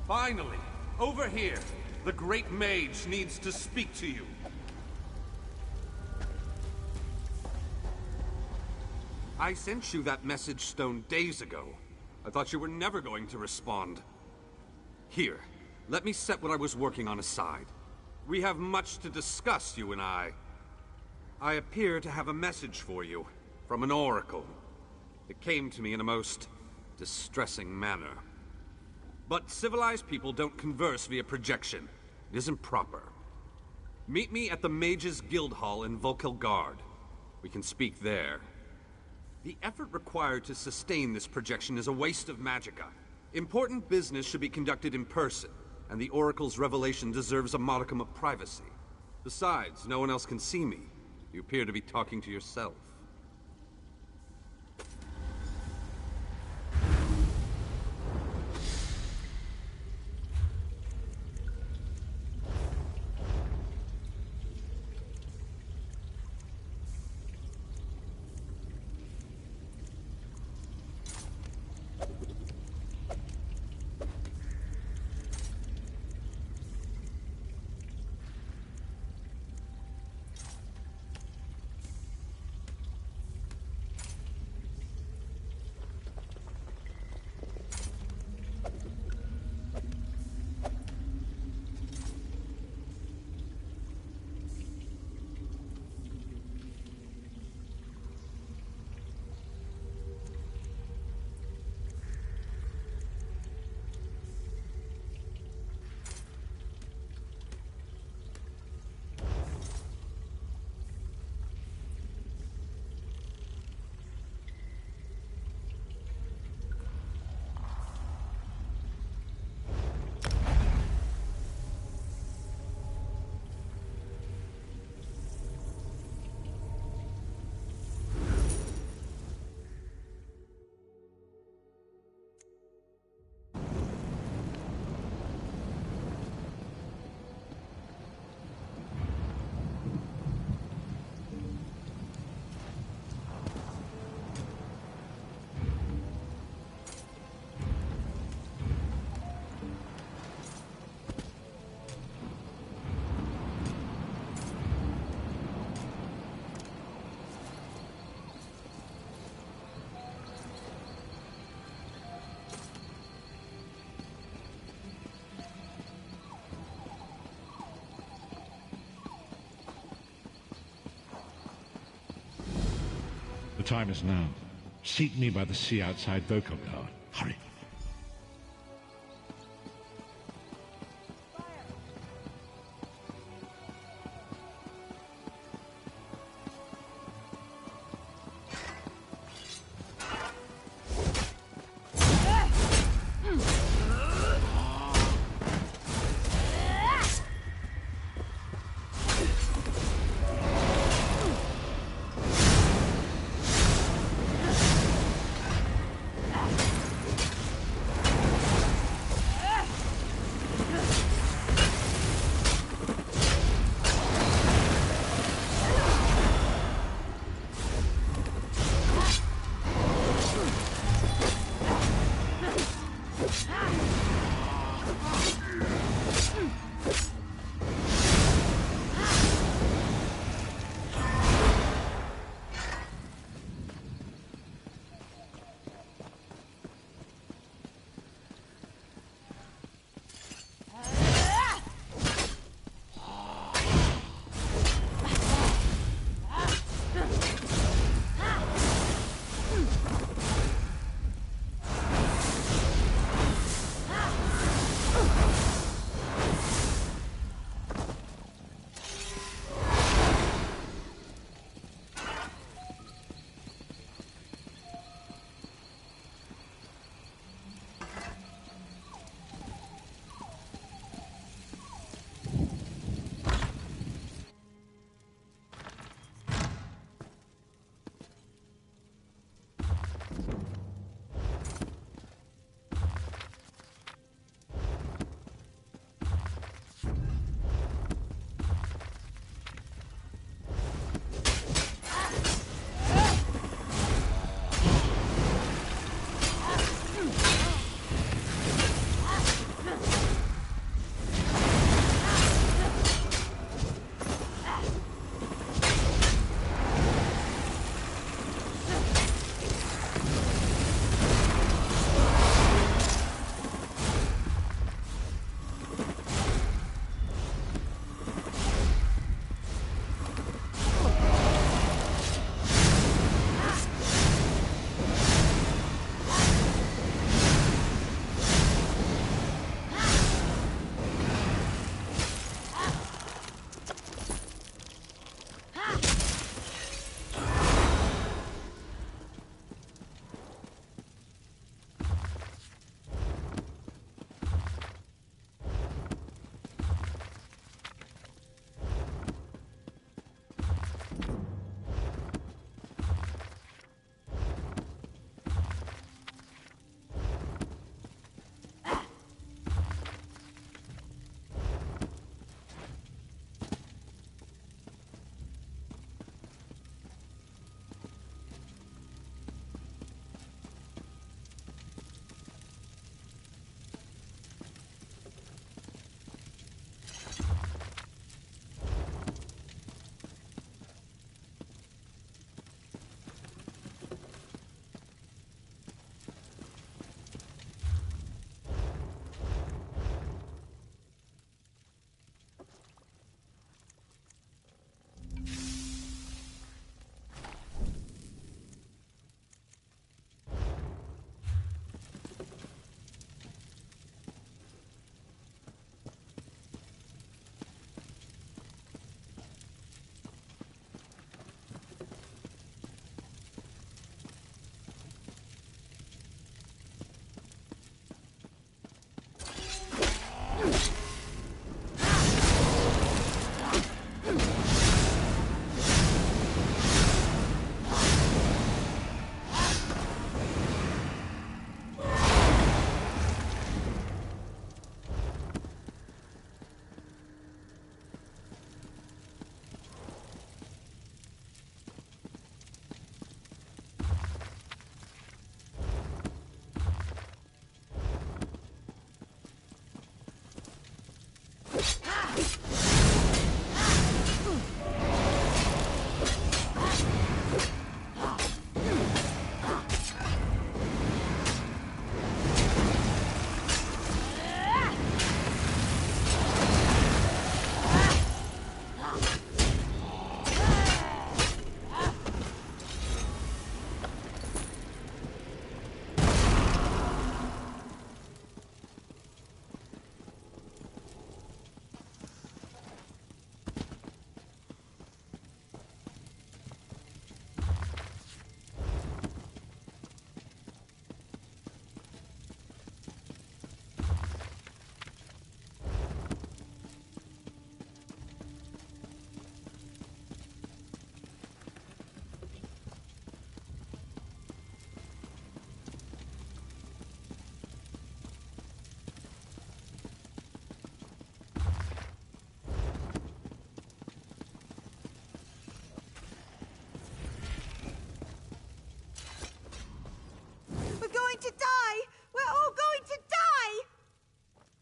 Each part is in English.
Finally! Over here! The Great Mage needs to speak to you. I sent you that message stone days ago. I thought you were never going to respond. Here, let me set what I was working on aside. We have much to discuss, you and I. I appear to have a message for you, from an oracle. It came to me in a most distressing manner. But civilized people don't converse via projection. It isn't proper. Meet me at the Mages Guild Hall in Volkelgard. We can speak there. The effort required to sustain this projection is a waste of magicka. Important business should be conducted in person, and the Oracle's revelation deserves a modicum of privacy. Besides, no one else can see me. You appear to be talking to yourself. The time is now. Seat me by the sea outside Vokelgard. Hurry.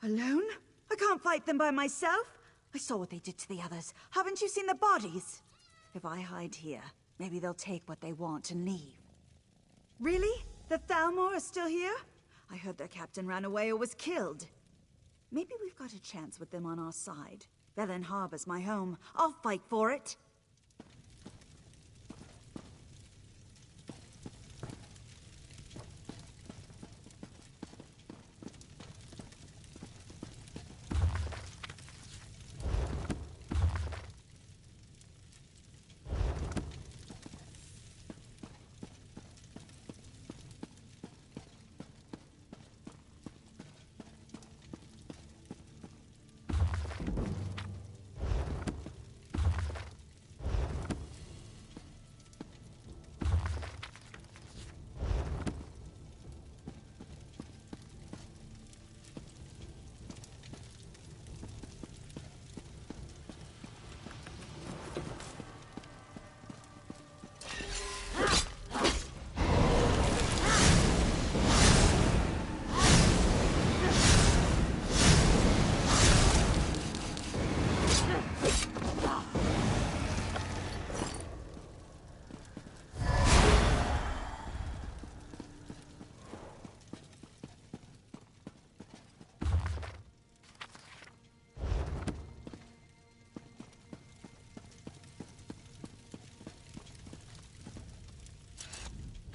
Alone? I can't fight them by myself. I saw what they did to the others. Haven't you seen the bodies? If I hide here, maybe they'll take what they want and leave. Really? The Thalmor are still here? I heard their captain ran away or was killed. Maybe we've got a chance with them on our side. Belen Harbor's my home. I'll fight for it.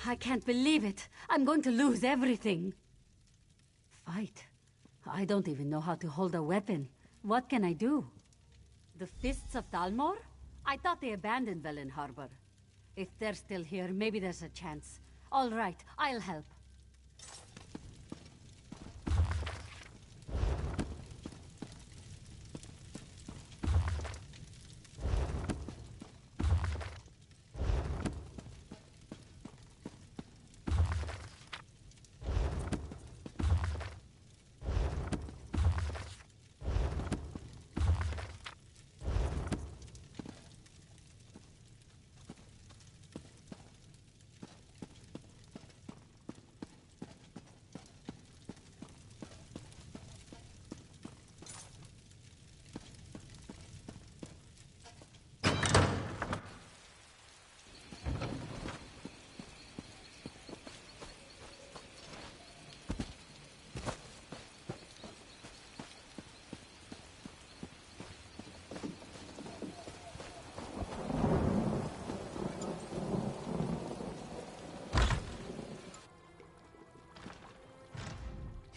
I can't believe it. I'm going to lose everything. Fight? I don't even know how to hold a weapon. What can I do? The Fists of Thalmor? I thought they abandoned Belen Harbor. If they're still here, maybe there's a chance. All right, I'll help.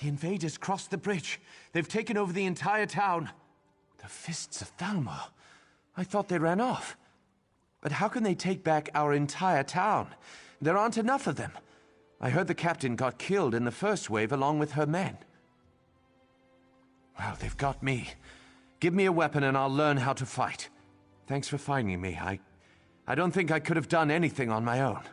The invaders crossed the bridge. They've taken over the entire town. The Fists of Thalmor. I thought they ran off. But how can they take back our entire town? There aren't enough of them. I heard the captain got killed in the first wave along with her men. Well, they've got me. Give me a weapon and I'll learn how to fight. Thanks for finding me. I don't think I could have done anything on my own.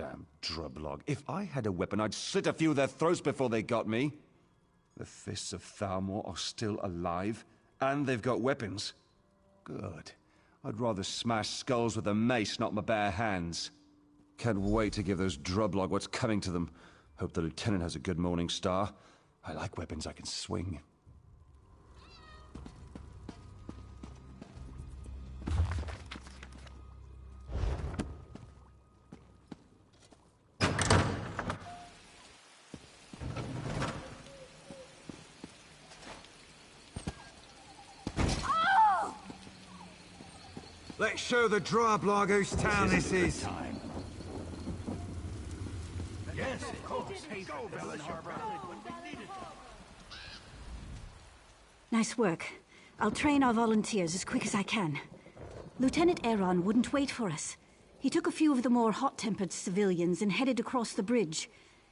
Damn drublog. If I had a weapon, I'd slit a few of their throats before they got me. The Fists of Thalmor are still alive, and they've got weapons. Good. I'd rather smash skulls with a mace, not my bare hands. Can't wait to give those drublog what's coming to them. Hope the lieutenant has a good morning star. I like weapons I can swing. Let's show the drublog whose town this is. Yes, of course. Nice work. I'll train our volunteers as quick as I can. Lieutenant Aaron wouldn't wait for us. He took a few of the more hot-tempered civilians and headed across the bridge.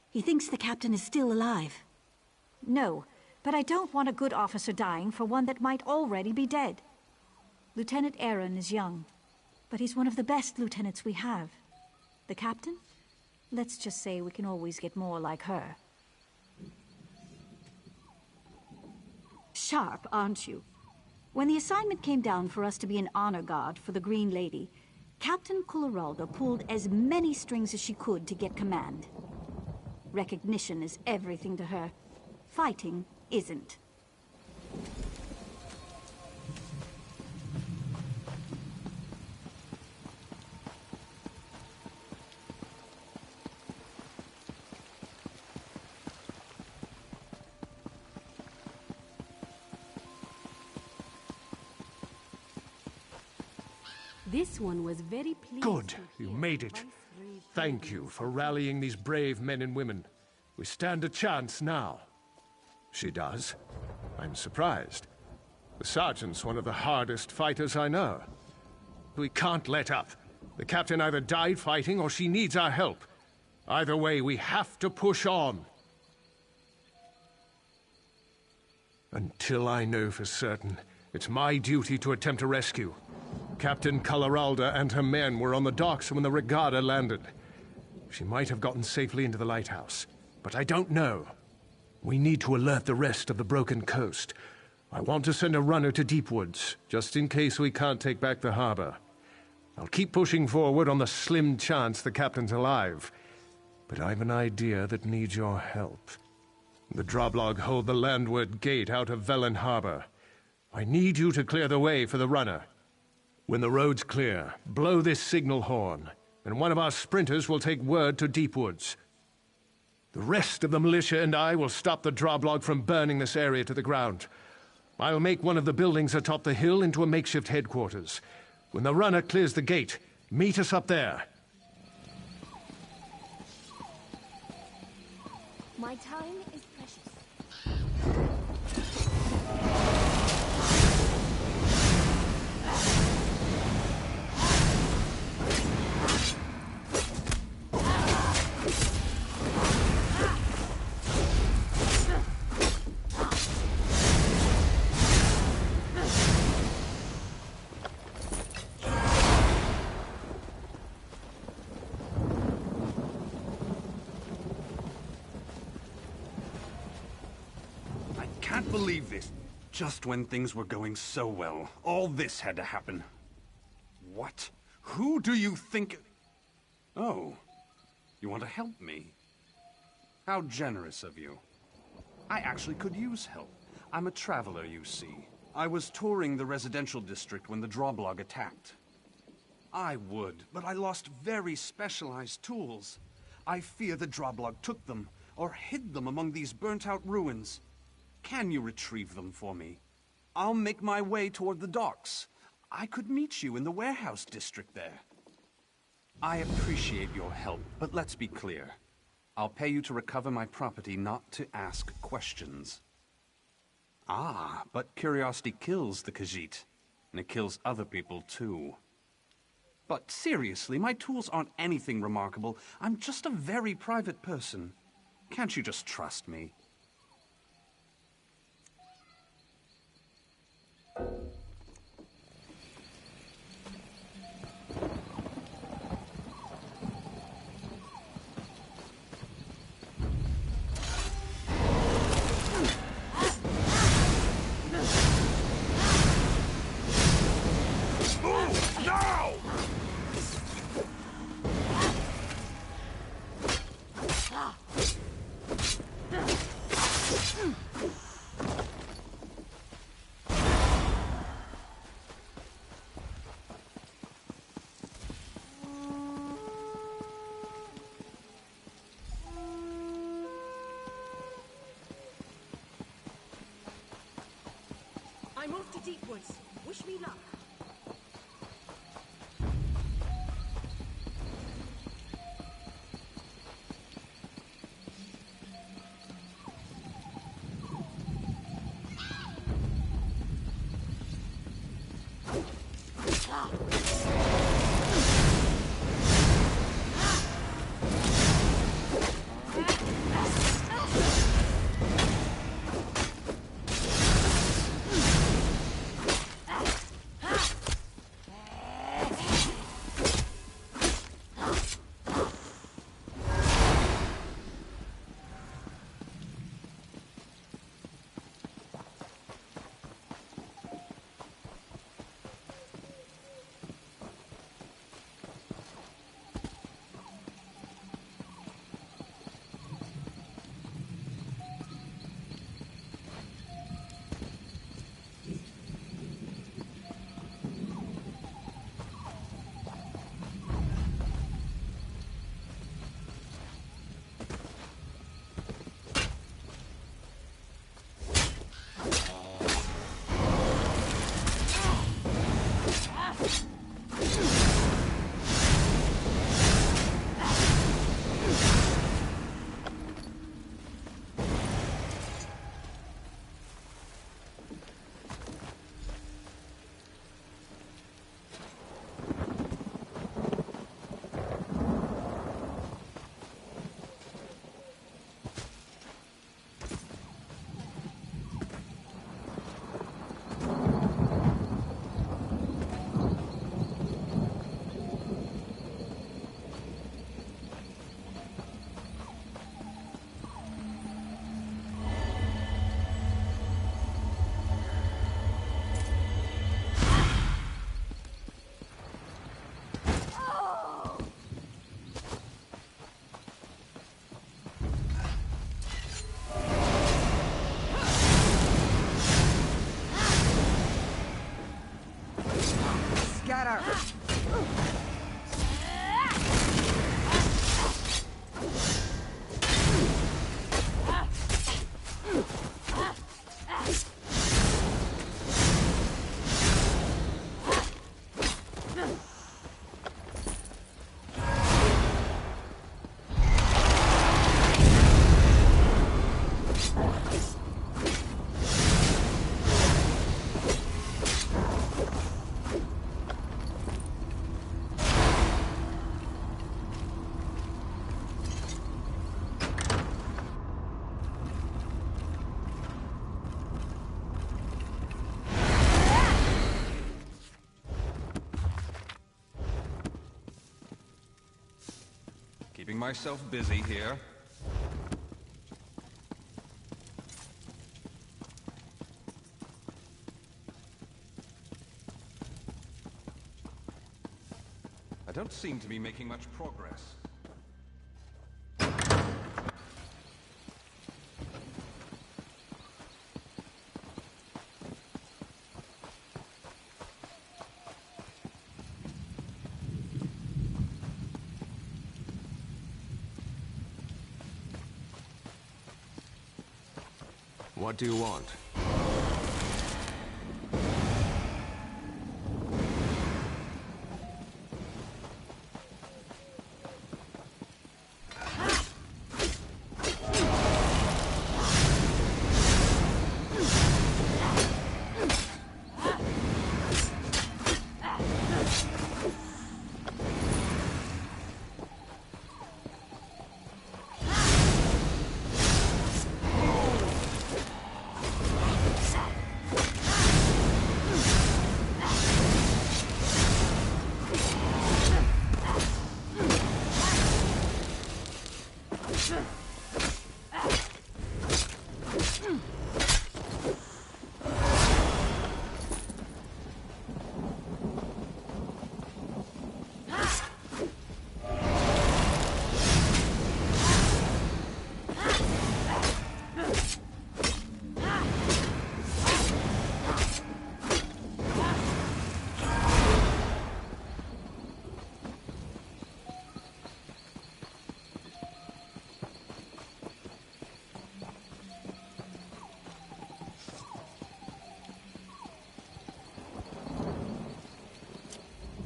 He thinks the captain is still alive. No, but I don't want a good officer dying for one that might already be dead. Lieutenant Aaron is young, but he's one of the best lieutenants we have. The captain? Let's just say we can always get more like her. Sharp, aren't you? When the assignment came down for us to be an honor guard for the Green Lady, Captain Colorado pulled as many strings as she could to get command. Recognition is everything to her. Fighting isn't. This one was very pleased. Good, you made it. Thank you for rallying these brave men and women. We stand a chance now. She does. I'm surprised. The sergeant's one of the hardest fighters I know. We can't let up. The captain either died fighting or she needs our help. Either way, we have to push on. Until I know for certain, it's my duty to attempt a rescue. Captain Coloralda and her men were on the docks when the Regatta landed. She might have gotten safely into the lighthouse, but I don't know. We need to alert the rest of the broken coast. I want to send a runner to Deepwoods, just in case we can't take back the harbor. I'll keep pushing forward on the slim chance the captain's alive, but I've an idea that needs your help. The Droblog hold the landward gate out of Velen Harbor. I need you to clear the way for the runner. When the road's clear, blow this signal horn, and one of our sprinters will take word to Deepwoods. The rest of the militia and I will stop the Droblog from burning this area to the ground. I'll make one of the buildings atop the hill into a makeshift headquarters. When the runner clears the gate, meet us up there. My time is precious. Can't believe this. Just when things were going so well, all this had to happen. What? Who do you think... Oh, you want to help me? How generous of you. I actually could use help. I'm a traveler, you see. I was touring the residential district when the Droblog attacked. I would, but I lost very specialized tools. I fear the Droblog took them, or hid them among these burnt-out ruins. Can you retrieve them for me? I'll make my way toward the docks. I could meet you in the warehouse district there. I appreciate your help, but let's be clear. I'll pay you to recover my property, not to ask questions. Ah, but curiosity kills the Khajiit, and it kills other people too. But seriously, my tools aren't anything remarkable. I'm just a very private person. Can't you just trust me? I'm off to Deepwoods. Wish me luck. Scatter! Keeping myself busy here. I don't seem to be making much progress. What do you want?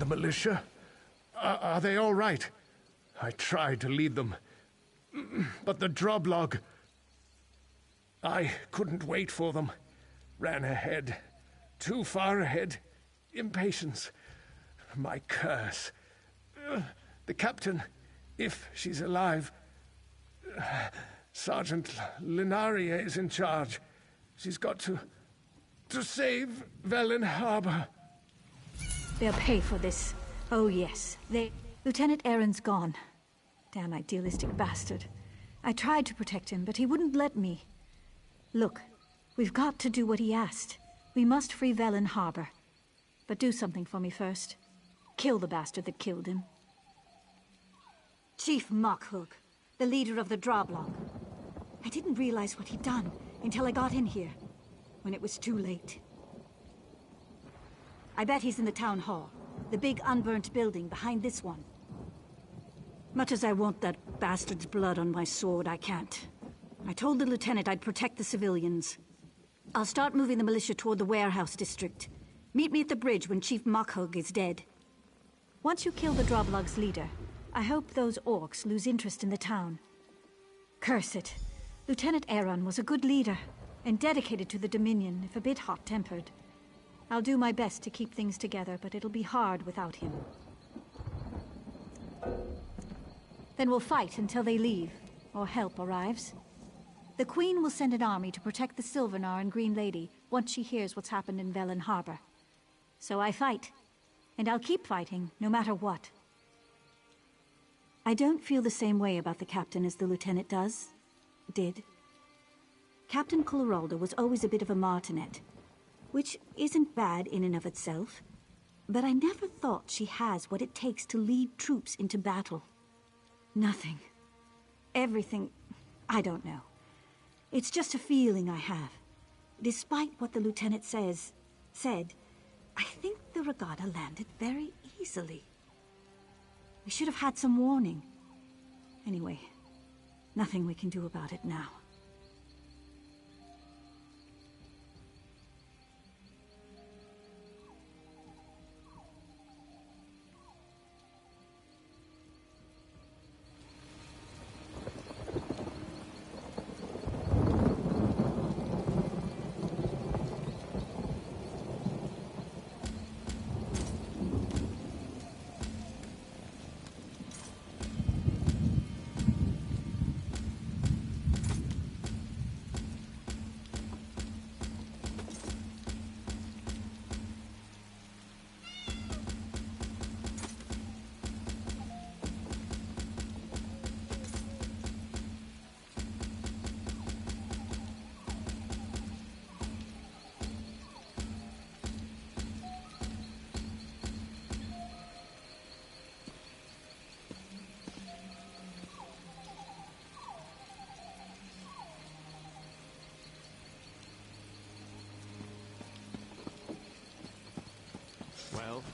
The militia? Are they all right? I tried to lead them, but the droblog... I couldn't wait for them. Ran ahead. Too far ahead. Impatience. My curse. The captain, if she's alive... Sergeant Linaria is in charge. She's got to save Velen Harbor. They'll pay for this. Oh, yes. Lieutenant Aaron's gone. Damn idealistic bastard. I tried to protect him, but he wouldn't let me. Look, we've got to do what he asked. We must free Velen Harbor. But do something for me first. Kill the bastard that killed him. Chief Mockhug, the leader of the Droblog. I didn't realize what he'd done until I got in here, when it was too late. I bet he's in the town hall, the big unburnt building behind this one. Much as I want that bastard's blood on my sword, I can't. I told the lieutenant I'd protect the civilians. I'll start moving the militia toward the warehouse district. Meet me at the bridge when Chief Mockhug is dead. Once you kill the Droblog's leader, I hope those orcs lose interest in the town. Curse it. Lieutenant Aaron was a good leader, and dedicated to the Dominion, if a bit hot-tempered. I'll do my best to keep things together, but it'll be hard without him. Then we'll fight until they leave, or help arrives. The Queen will send an army to protect the Sylvanar and Green Lady once she hears what's happened in Velen Harbor. So I fight, and I'll keep fighting, no matter what. I don't feel the same way about the captain as the lieutenant did. Captain Coloraldo was always a bit of a martinet, which isn't bad in and of itself, but I never thought she has what it takes to lead troops into battle. Nothing. Everything. I don't know. It's just a feeling I have. Despite what the lieutenant said, I think the regatta landed very easily. We should have had some warning. Anyway, nothing we can do about it now. Well?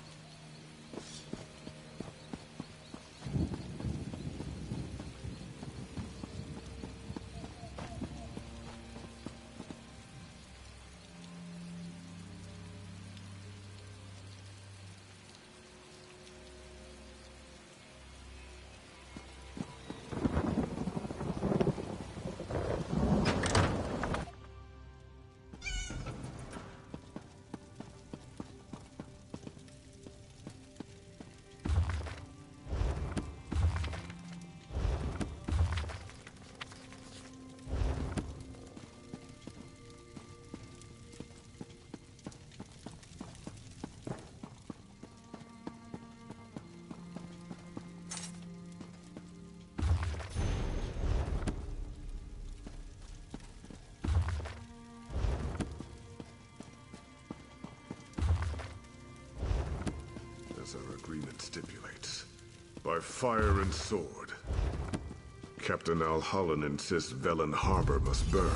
As our agreement stipulates, by fire and sword. Captain Alhallen insists Velen Harbor must burn.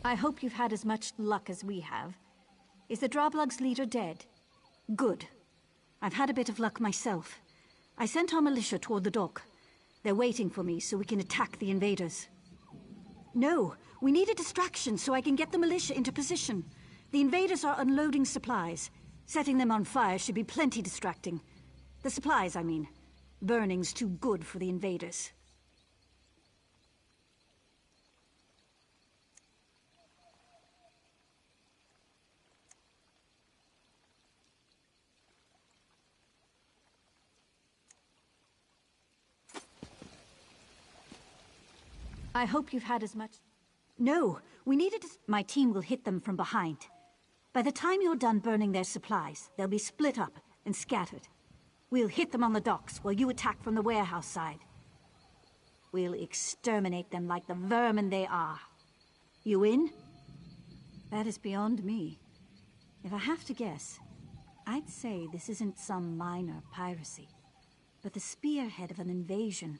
I hope you've had as much luck as we have. Is the Droblug's leader dead? Good. I've had a bit of luck myself. I sent our militia toward the dock. They're waiting for me so we can attack the invaders. No, we need a distraction so I can get the militia into position. The invaders are unloading supplies. Setting them on fire should be plenty distracting. The supplies, I mean. Burning's too good for the invaders. I hope you've had as much... No, we needed to... My team will hit them from behind. By the time you're done burning their supplies, they'll be split up and scattered. We'll hit them on the docks while you attack from the warehouse side. We'll exterminate them like the vermin they are. You in? That is beyond me. If I have to guess, I'd say this isn't some minor piracy, but the spearhead of an invasion.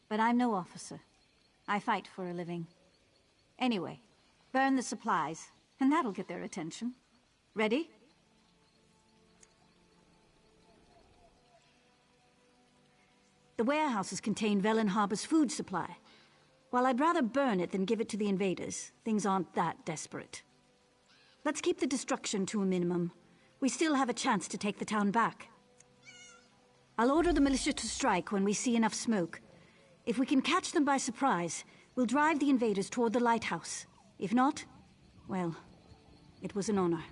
But I'm no officer. I fight for a living. Anyway, burn the supplies, and that'll get their attention. Ready? The warehouses contain Velen Harbor's food supply. While I'd rather burn it than give it to the invaders, things aren't that desperate. Let's keep the destruction to a minimum. We still have a chance to take the town back. I'll order the militia to strike when we see enough smoke. If we can catch them by surprise, we'll drive the invaders toward the lighthouse. If not, well, it was an honor.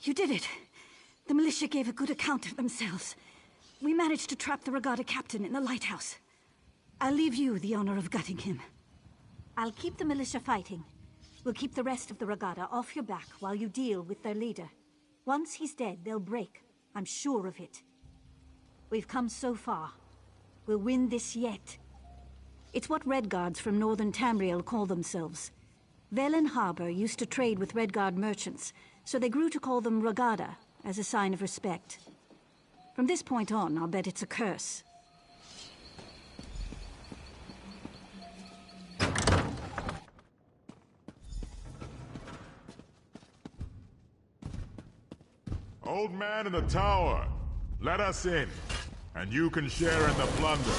You did it. The militia gave a good account of themselves. We managed to trap the regatta captain in the lighthouse. I'll leave you the honor of gutting him. I'll keep the militia fighting. We'll keep the rest of the regatta off your back while you deal with their leader. Once he's dead, they'll break. I'm sure of it. We've come so far. We'll win this yet. It's what Redguards from northern Tamriel call themselves. Velen Harbor used to trade with Redguard merchants, so they grew to call them Regatta, as a sign of respect. From this point on, I'll bet it's a curse. Old man in the tower, let us in, and you can share in the plunder.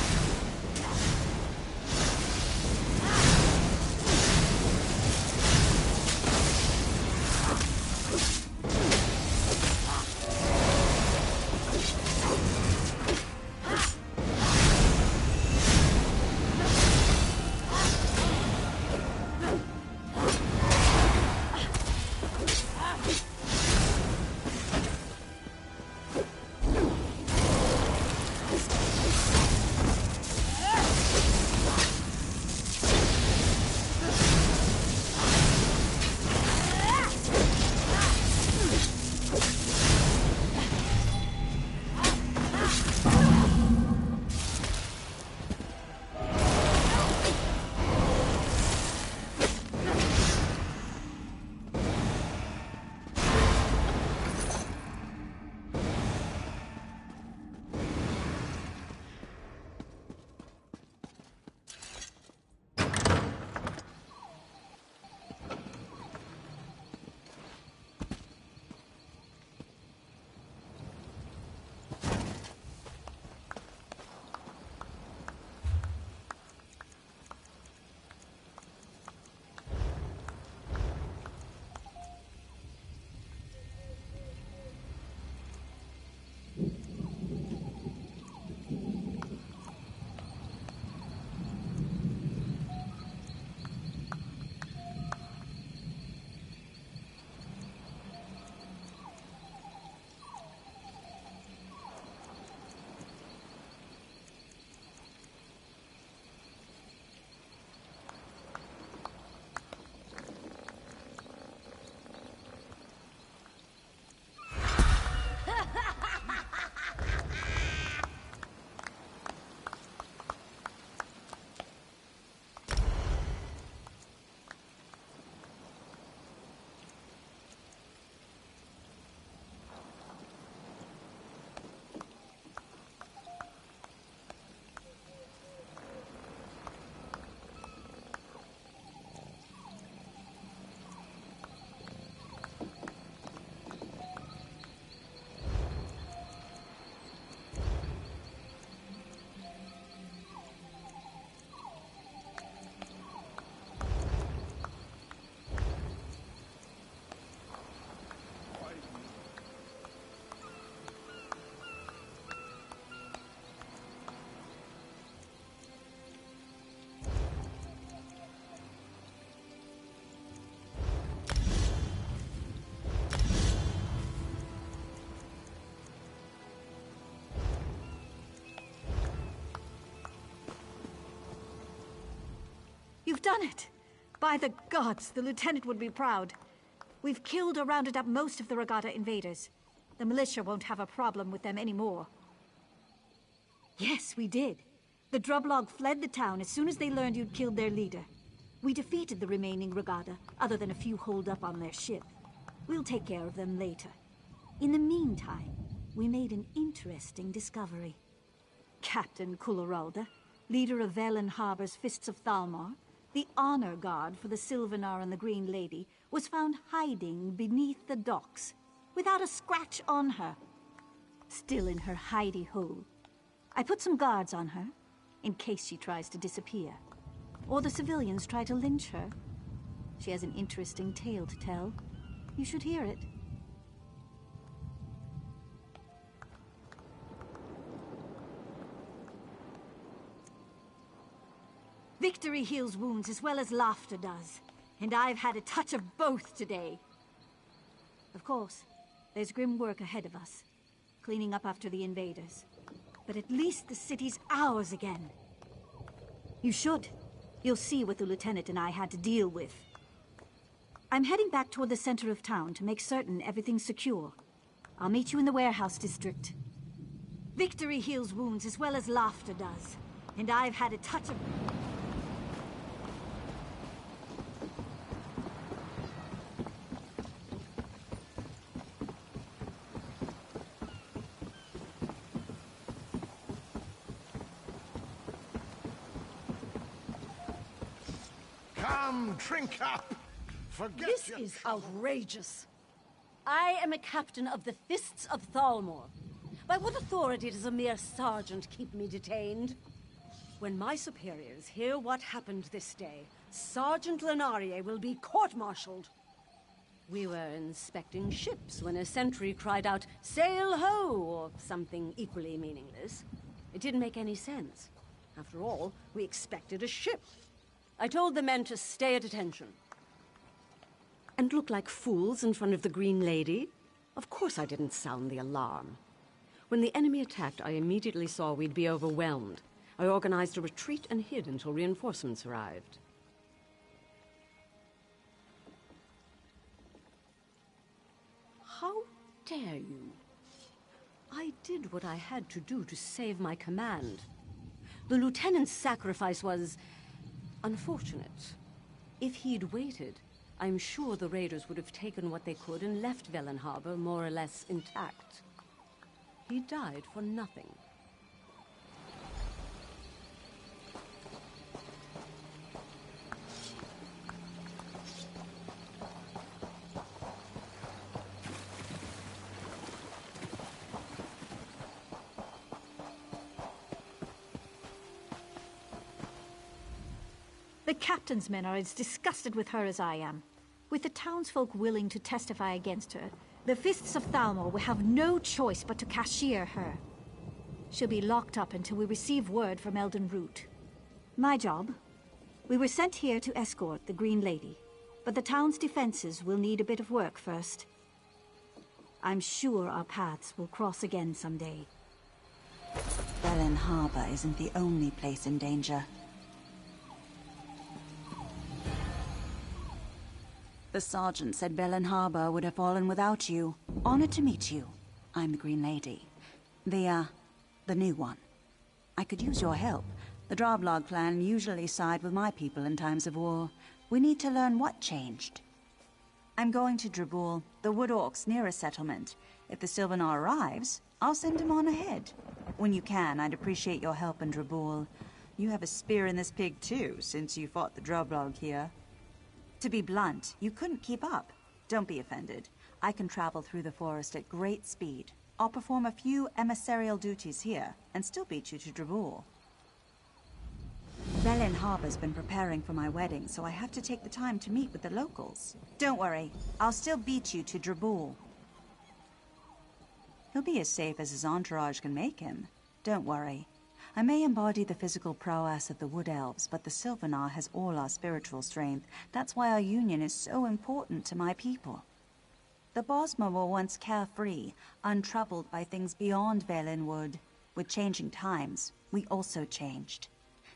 You've done it! By the gods, the lieutenant would be proud. We've killed or rounded up most of the Regatta invaders. The militia won't have a problem with them anymore. Yes, we did. The Drublog fled the town as soon as they learned you'd killed their leader. We defeated the remaining Regatta, other than a few holed up on their ship. We'll take care of them later. In the meantime, we made an interesting discovery. Captain Kulleralda, leader of Velen Harbor's Fists of Thalmor, the honor guard for the Sylvanar and the Green Lady, was found hiding beneath the docks, without a scratch on her. Still in her hidey-hole. I put some guards on her, in case she tries to disappear. Or the civilians try to lynch her. She has an interesting tale to tell. You should hear it. Victory heals wounds as well as laughter does. And I've had a touch of both today. Of course, there's grim work ahead of us. Cleaning up after the invaders. But at least the city's ours again. You should. You'll see what the lieutenant and I had to deal with. I'm heading back toward the center of town to make certain everything's secure. I'll meet you in the warehouse district. Victory heals wounds as well as laughter does. And I've had a touch of... Come, drink up! Forget This your is trouble. outrageous. I am a captain of the Fists of Thalmor. By what authority does a mere sergeant keep me detained? When my superiors hear what happened this day, Sergeant Lenarier will be court-martialed. We were inspecting ships when a sentry cried out, "Sail ho!" or something equally meaningless. It didn't make any sense. After all, we expected a ship. I told the men to stay at attention. And look like fools in front of the Green Lady? Of course I didn't sound the alarm. When the enemy attacked, I immediately saw we'd be overwhelmed. I organized a retreat and hid until reinforcements arrived. How dare you? I did what I had to do to save my command. The lieutenant's sacrifice was unfortunate. If he'd waited, I'm sure the raiders would have taken what they could and left Velen Harbor more or less intact. He died for nothing. The captain's men are as disgusted with her as I am. With the townsfolk willing to testify against her, the Fists of Thalmor will have no choice but to cashier her. She'll be locked up until we receive word from Elden Root. My job? We were sent here to escort the Green Lady, but the town's defenses will need a bit of work first. I'm sure our paths will cross again someday. Velen Harbor isn't the only place in danger. The sergeant said Velen Harbor would have fallen without you. Honored to meet you. I'm the Green Lady. The new one. I could use your help. The Droblog clan usually side with my people in times of war. We need to learn what changed. I'm going to Drabul, the Wood Orcs' nearest settlement. If the Sylvanar arrives, I'll send him on ahead. When you can, I'd appreciate your help in Drabul. You have a spear in this pig too, since you fought the Droblog here. To be blunt, you couldn't keep up. Don't be offended. I can travel through the forest at great speed. I'll perform a few emissarial duties here, and still beat you to Drabul. Velen Harbor's been preparing for my wedding, so I have to take the time to meet with the locals. Don't worry, I'll still beat you to Drabul. He'll be as safe as his entourage can make him. Don't worry. I may embody the physical prowess of the Wood Elves, but the Sylvanar has all our spiritual strength. That's why our union is so important to my people. The Bosmer were once carefree, untroubled by things beyond Velen Wood. With changing times, we also changed.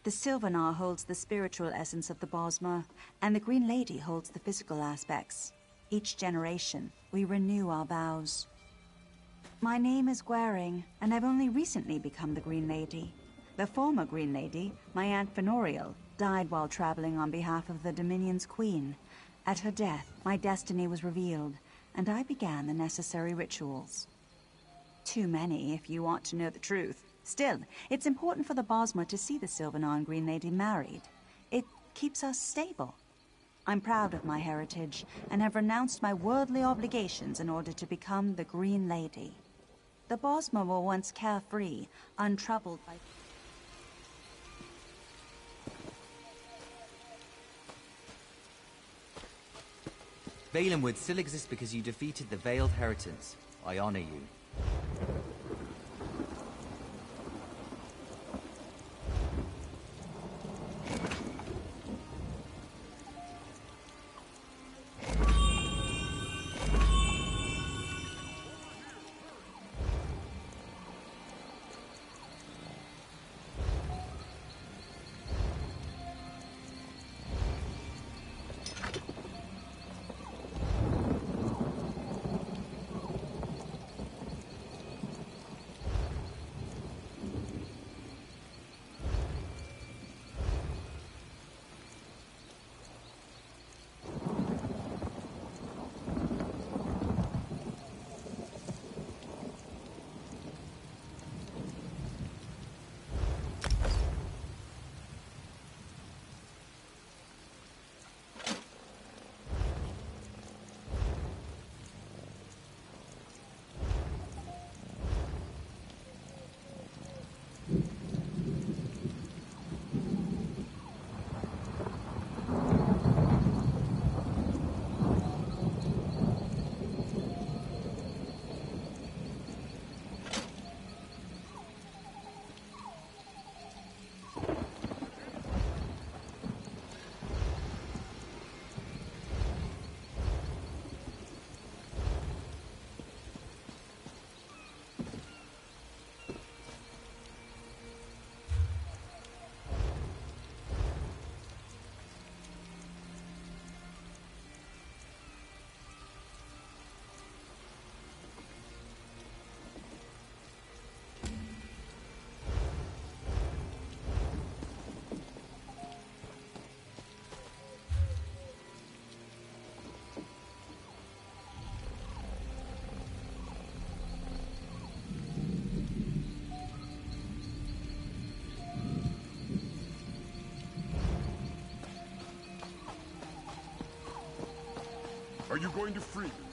The Sylvanar holds the spiritual essence of the Bosmer, and the Green Lady holds the physical aspects. Each generation, we renew our vows. My name is Gwaring, and I've only recently become the Green Lady. The former Green Lady, my Aunt Fenoriel, died while traveling on behalf of the Dominion's queen. At her death, my destiny was revealed, and I began the necessary rituals. Too many, if you want to know the truth. Still, it's important for the Bosmer to see the Sylvanar and Green Lady married. It keeps us stable. I'm proud of my heritage, and have renounced my worldly obligations in order to become the Green Lady. The Bosmer were once carefree, untroubled by... Valenwood still exists because you defeated the Veiled Heritance. I honor you. Are you going to free me?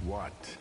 What?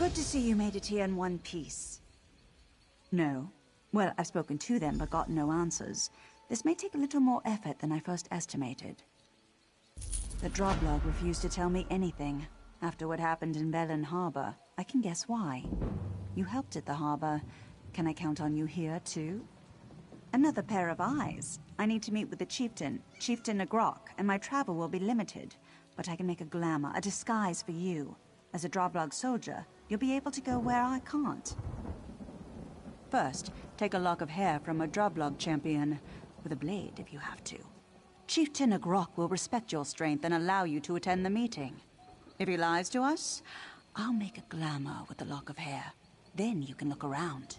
Good to see you made it here in one piece. No. Well, I've spoken to them, but got no answers. This may take a little more effort than I first estimated. The Droblog refused to tell me anything. After what happened in Velen Harbor, I can guess why. You helped at the harbor. Can I count on you here, too? Another pair of eyes. I need to meet with the chieftain, Chieftain Nagrok, and my travel will be limited. But I can make a glamour, a disguise for you. As a Droblog soldier, you'll be able to go where I can't. First, take a lock of hair from a Droblog champion, with a blade if you have to. Chieftain Nagrok will respect your strength and allow you to attend the meeting. If he lies to us, I'll make a glamour with the lock of hair. Then you can look around.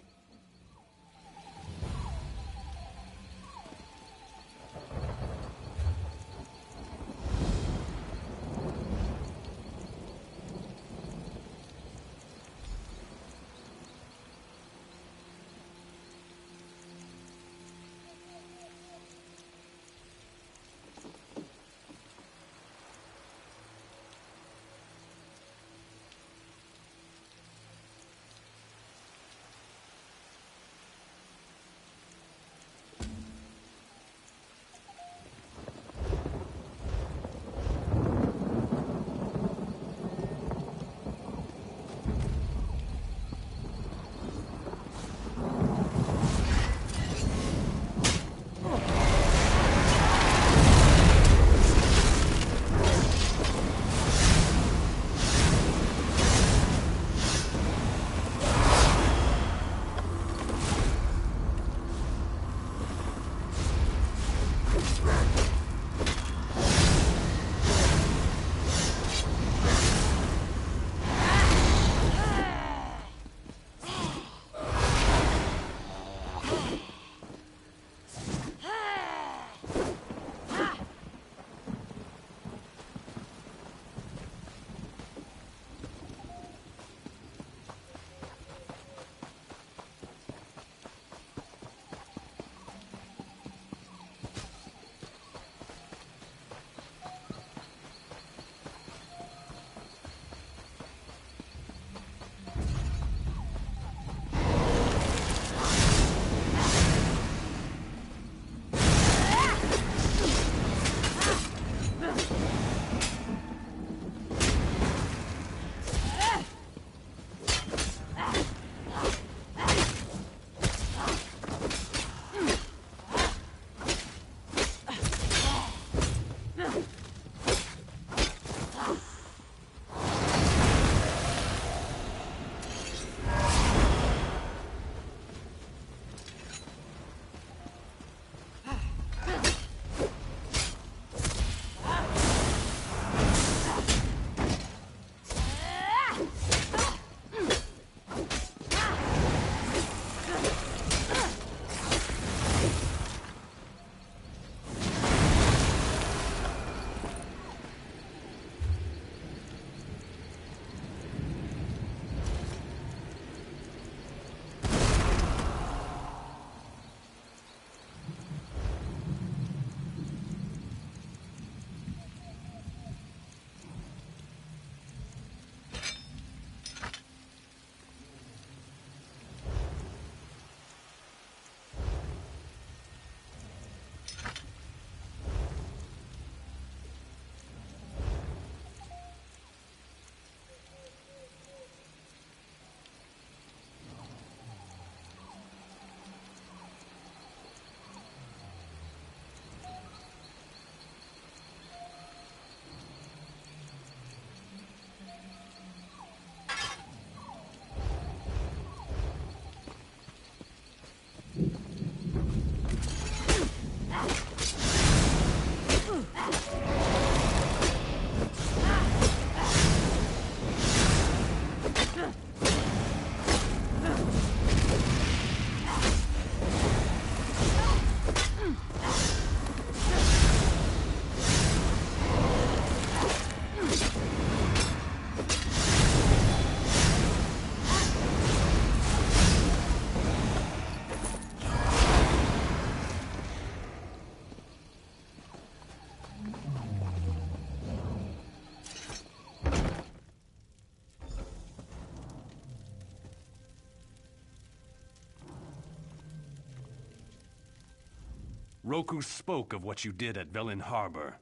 Roku spoke of what you did at Velen Harbor.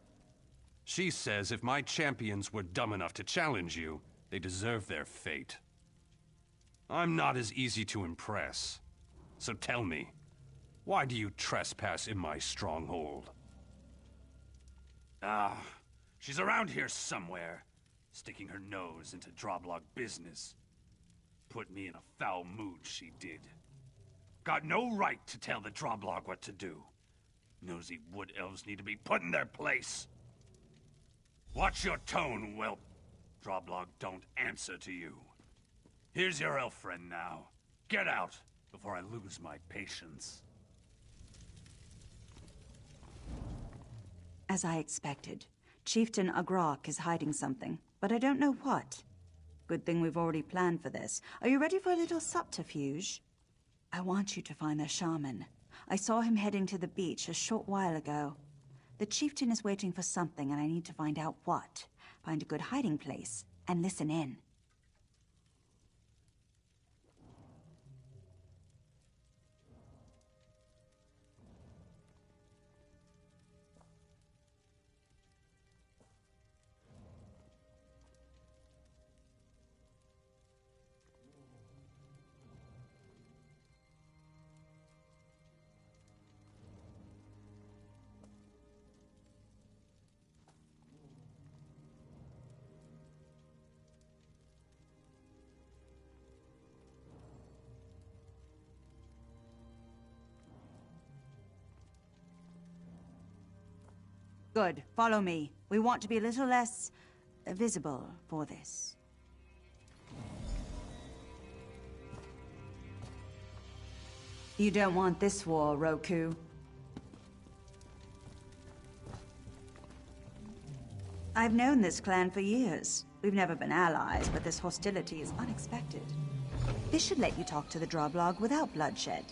She says if my champions were dumb enough to challenge you, they deserve their fate. I'm not as easy to impress. So tell me, why do you trespass in my stronghold? She's around here somewhere, sticking her nose into Droblog business. Put me in a foul mood, she did. Got no right to tell the Droblog what to do. Nosy wood elves need to be put in their place. Watch your tone, whelp. Droblog don't answer to you. Here's your elf friend now. Get out, before I lose my patience. As I expected, Chieftain Agrok is hiding something, but I don't know what. Good thing we've already planned for this. Are you ready for a little subterfuge? I want you to find the shaman. I saw him heading to the beach a short while ago. The chieftain is waiting for something, and I need to find out what. Find a good hiding place, and listen in. Good. Follow me. We want to be a little less visible for this. You don't want this war, Roku. I've known this clan for years. We've never been allies, but this hostility is unexpected. This should let you talk to the Droblog without bloodshed.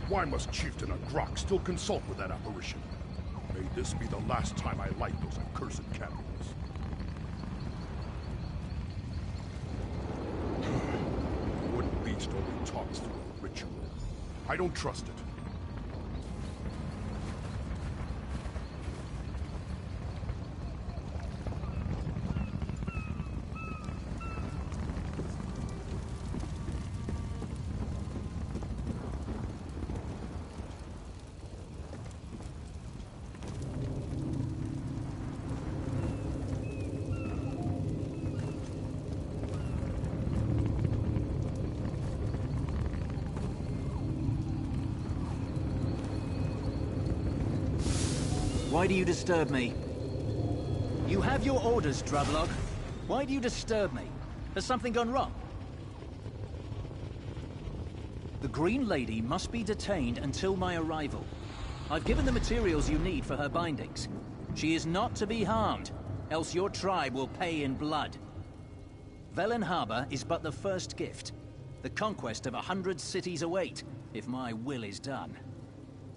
Why must Chieftain Agrok still consult with that apparition? May this be the last time I light those accursed candles. The wooden beast only talks through a ritual. I don't trust it. Why do you disturb me? You have your orders, Droblog. Why do you disturb me? Has something gone wrong? The Green Lady must be detained until my arrival. I've given the materials you need for her bindings. She is not to be harmed, else your tribe will pay in blood. Velen Harbor is but the first gift. The conquest of 100 cities await, if my will is done.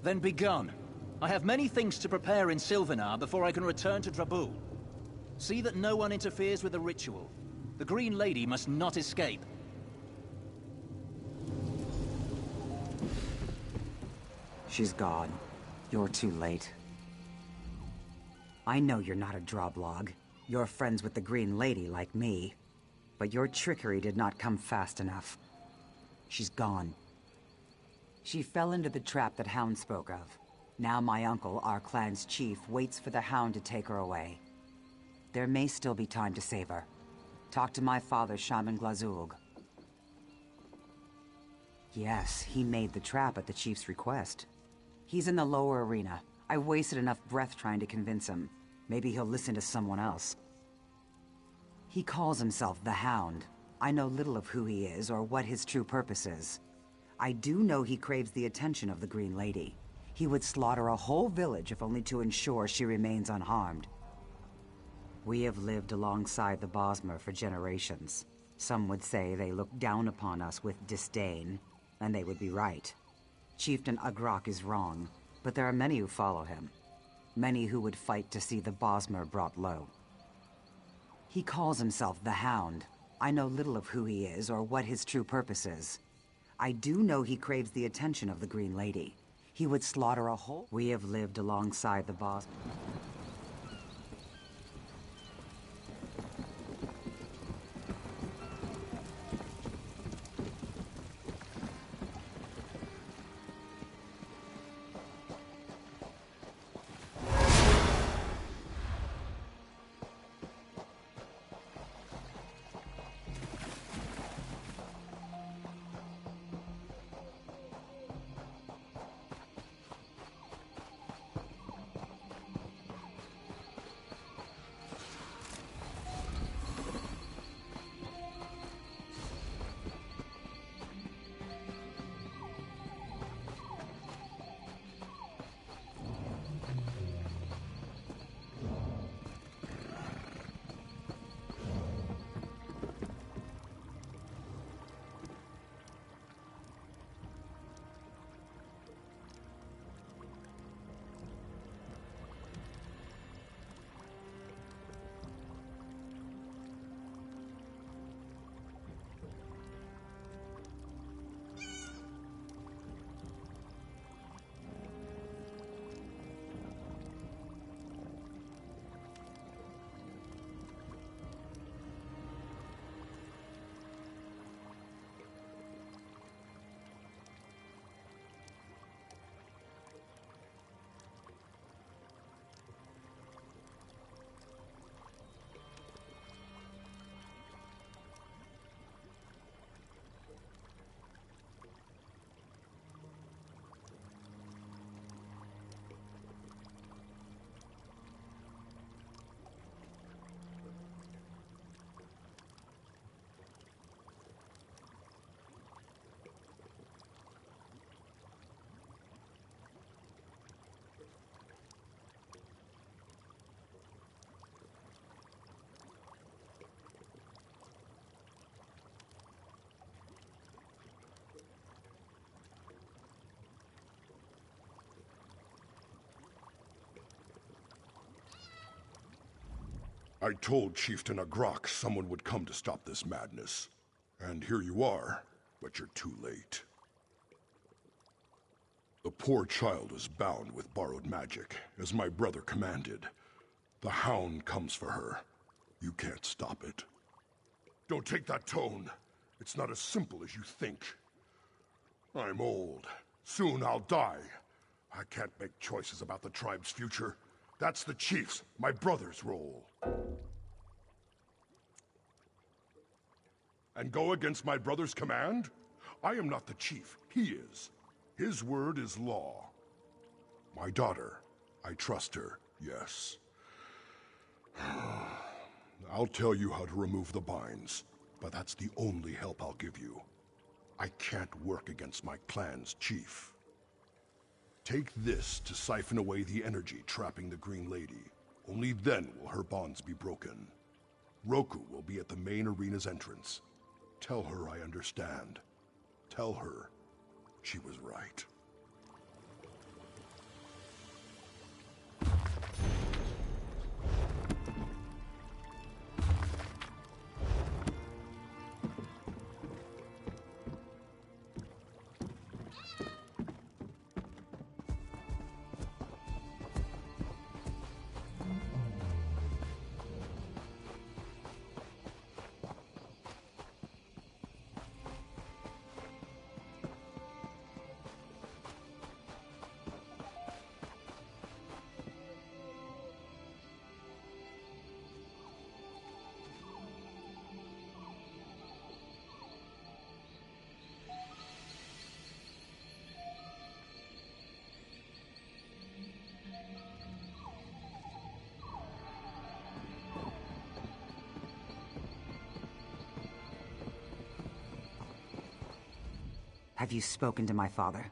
Then be gone. I have many things to prepare in Sylvanar before I can return to Drabul. See that no one interferes with the ritual. The Green Lady must not escape. She's gone. You're too late. I know you're not a Droblog. You're friends with the Green Lady like me. But your trickery did not come fast enough. She's gone. She fell into the trap that Hound spoke of. Now my uncle, our clan's chief, waits for the Hound to take her away. There may still be time to save her. Talk to my father, Shaman Glazulg. Yes, he made the trap at the chief's request. He's in the lower arena. I wasted enough breath trying to convince him. Maybe he'll listen to someone else. He calls himself the Hound. I know little of who he is or what his true purpose is. I do know he craves the attention of the Green Lady. He would slaughter a whole village if only to ensure she remains unharmed. We have lived alongside the Bosmer for generations. Some would say they look down upon us with disdain, and they would be right. Chieftain Agrok is wrong. but there are many who follow him. Many who would fight to see the Bosmer brought low. He calls himself the Hound. I know little of who he is or what his true purpose is. I do know he craves the attention of the Green Lady. He would slaughter a whole... We have lived alongside the Bosmer. I told Chieftain Agrok someone would come to stop this madness. And here you are, but you're too late. The poor child is bound with borrowed magic, as my brother commanded. The Hound comes for her. You can't stop it. Don't take that tone. It's not as simple as you think. I'm old. Soon I'll die. I can't make choices about the tribe's future. That's the chief's, my brother's role. And go against my brother's command? I am not the chief, he is. His word is law. My daughter, I trust her, yes. I'll tell you how to remove the binds, but that's the only help I'll give you. I can't work against my clan's chief. Take this to siphon away the energy trapping the Green Lady. Only then will her bonds be broken. Roku will be at the main arena's entrance. Tell her I understand. Tell her she was right. Have you spoken to my father?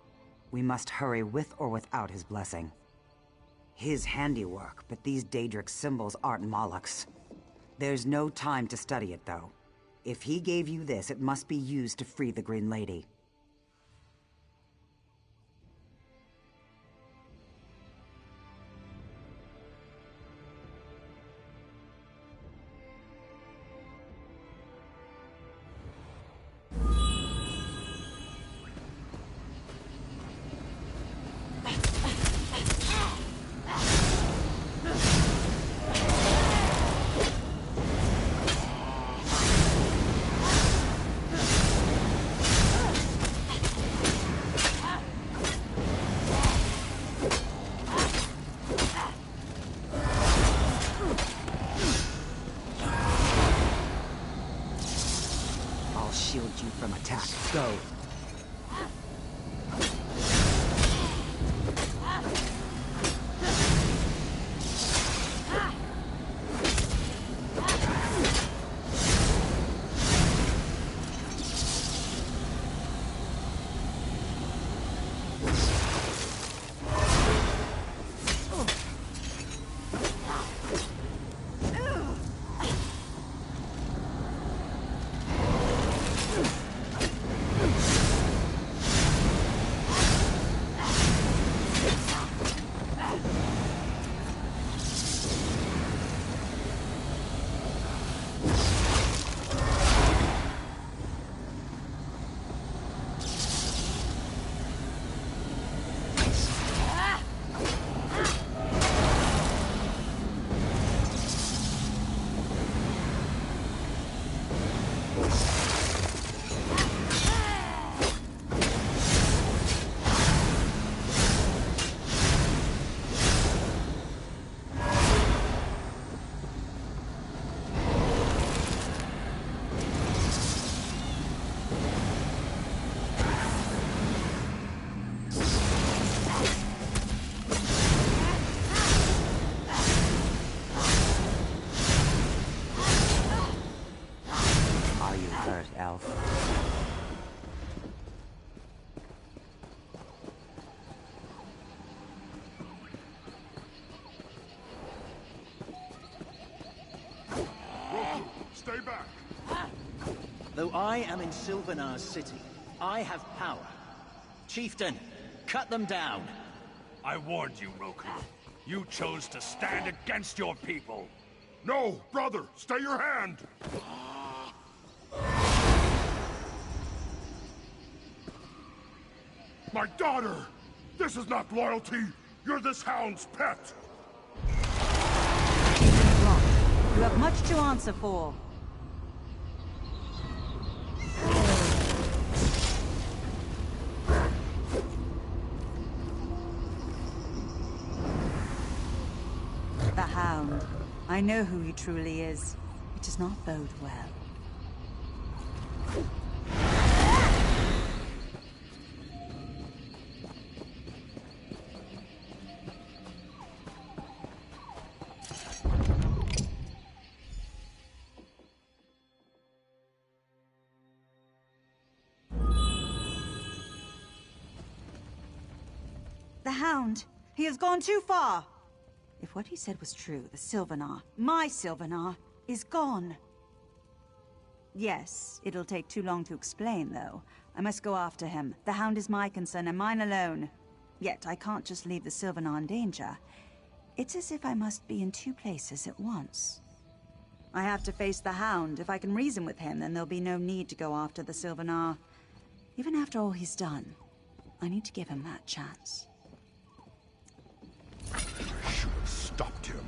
We must hurry with or without his blessing. His handiwork, but these Daedric symbols aren't Moloch's. There's no time to study it, though. If he gave you this, it must be used to free the Green Lady. from attack. Go. Stay back! Though I am in Sylvanar's city, I have power. Chieftain, cut them down! I warned you, Roku. You chose to stand against your people. No, brother! Stay your hand! My daughter! This is not loyalty! You're this hound's pet! You have much to answer for. The Hound. I know who he truly is. It does not bode well. The Hound! He has gone too far! If what he said was true, the Sylvanar, my Sylvanar, is gone. Yes, it'll take too long to explain, though. I must go after him. The Hound is my concern, and mine alone. Yet I can't just leave the Sylvanar in danger. It's as if I must be in two places at once. I have to face the Hound. If I can reason with him, then there'll be no need to go after the Sylvanar. Even after all he's done, I need to give him that chance. I should have stopped him.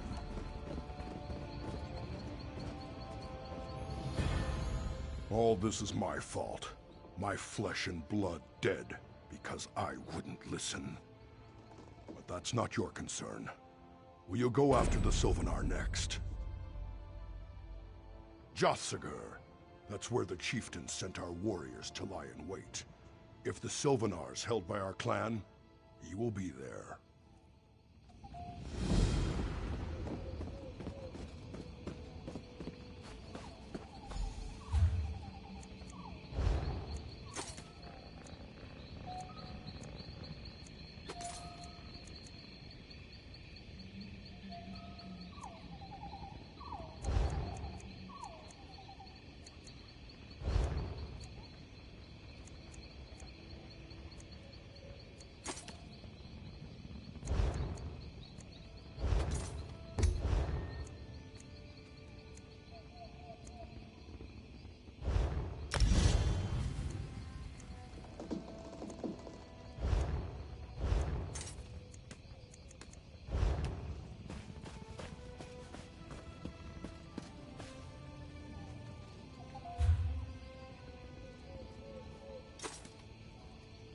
All this is my fault. My flesh and blood dead because I wouldn't listen. But that's not your concern. Will you go after the Sylvanar next? Jotsagar. That's where the chieftain sent our warriors to lie in wait. If the Sylvanar's held by our clan, he will be there.